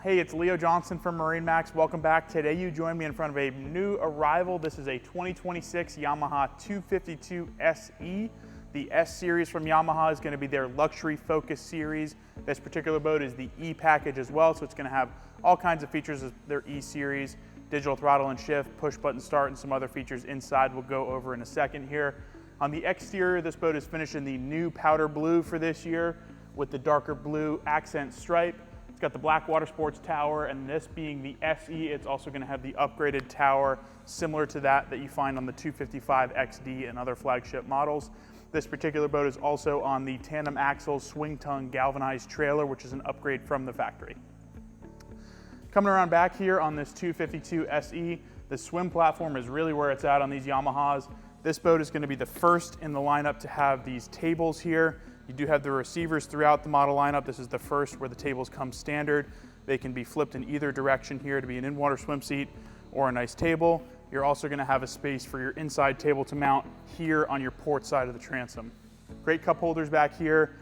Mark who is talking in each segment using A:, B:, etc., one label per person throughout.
A: Hey, it's Leo Johnson from MarineMax. Welcome back. Today you join me in front of a new arrival. This is a 2026 Yamaha 252SE. The S series from Yamaha is going to be their luxury focus series. This particular boat is the E package as well, so it's going to have all kinds of features of their E series, digital throttle and shift, push button start, and some other features inside we'll go over in a second here. On the exterior, this boat is finished in the new powder blue for this year with the darker blue accent stripe. It's got the black water sports tower, and this being the SE, it's also going to have the upgraded tower similar to that you find on the 255XD and other flagship models. This particular boat is also on the tandem axle swing tongue galvanized trailer, which is an upgrade from the factory. Coming around back here on this 252SE, the swim platform is really where it's at on these Yamahas. This boat is going to be the first in the lineup to have these tables here. You do have the receivers throughout the model lineup. This is the first where the tables come standard. They can be flipped in either direction here to be an in-water swim seat or a nice table. You're also going to have a space for your inside table to mount here on your port side of the transom. Great cup holders back here,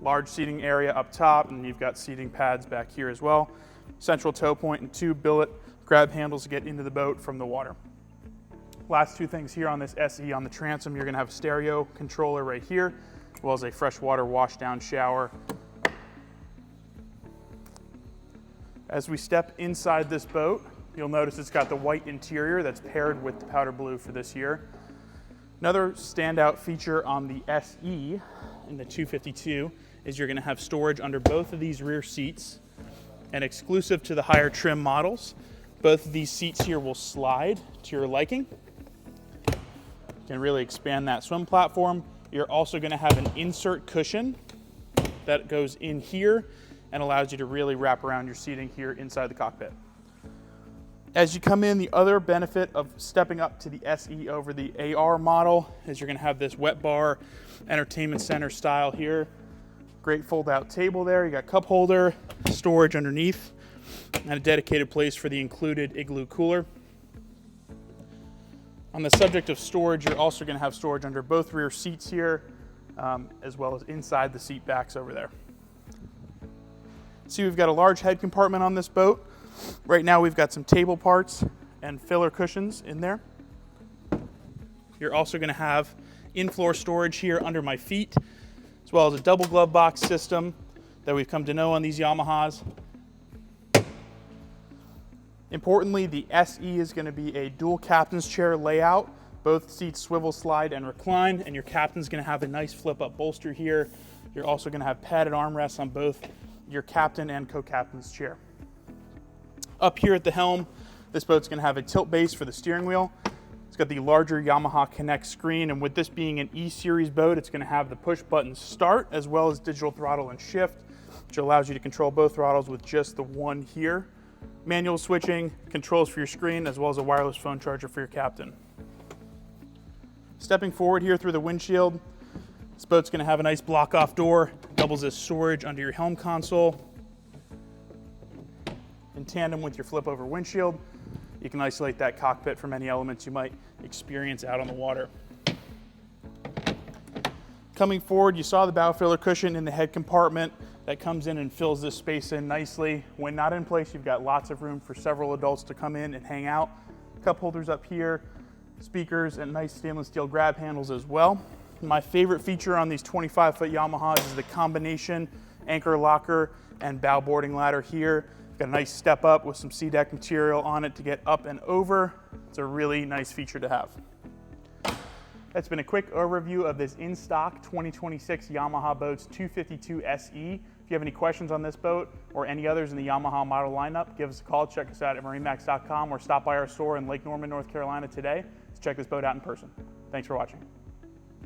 A: large seating area up top, and you've got seating pads back here as well. Central tow point and two billet grab handles to get into the boat from the water. Last two things here on this SE on the transom, you're going to have a stereo controller right here, as well as a freshwater washdown shower. As we step inside this boat, you'll notice it's got the white interior that's paired with the powder blue for this year. Another standout feature on the SE in the 252 is you're going to have storage under both of these rear seats, and exclusive to the higher trim models, both of these seats here will slide to your liking. You can really expand that swim platform. You're also going to have an insert cushion that goes in here and allows you to really wrap around your seating here inside the cockpit. As you come in, the other benefit of stepping up to the SE over the AR model is you're going to have this wet bar entertainment center style here. Great fold-out table there. You got cup holder, storage underneath, and a dedicated place for the included igloo cooler. On the subject of storage, you're also going to have storage under both rear seats here, as well as inside the seat backs over there. See, we've got a large head compartment on this boat. Right now we've got some table parts and filler cushions in there. You're also going to have in-floor storage here under my feet, as well as a double glove box system that we've come to know on these Yamahas. Importantly, the SE is going to be a dual captain's chair layout. Both seats swivel, slide, and recline, and your captain's going to have a nice flip-up bolster here. You're also going to have padded armrests on both your captain and co-captain's chair. Up here at the helm, this boat's going to have a tilt base for the steering wheel. It's got the larger Yamaha Connext screen, and with this being an E-Series boat, it's going to have the push-button start as well as digital throttle and shift, which allows you to control both throttles with just the one here. Manual switching, controls for your screen, as well as a wireless phone charger for your captain. Stepping forward here through the windshield, this boat's going to have a nice block-off door, doubles as storage under your helm console. In tandem with your flip-over windshield, you can isolate that cockpit from any elements you might experience out on the water. Coming forward, you saw the bow filler cushion in the head compartment that comes in and fills this space in nicely. When not in place, you've got lots of room for several adults to come in and hang out. Cup holders up here, speakers, and nice stainless steel grab handles as well. My favorite feature on these 25-foot Yamahas is the combination anchor locker and bow boarding ladder here. Got a nice step up with some SeaDek material on it to get up and over. It's a really nice feature to have. That's been a quick overview of this in-stock 2026 Yamaha boats 252SE. If you have any questions on this boat or any others in the Yamaha model lineup, give us a call. Check us out at MarineMax.com or stop by our store in Lake Norman, North Carolina today to check this boat out in person. Thanks for watching.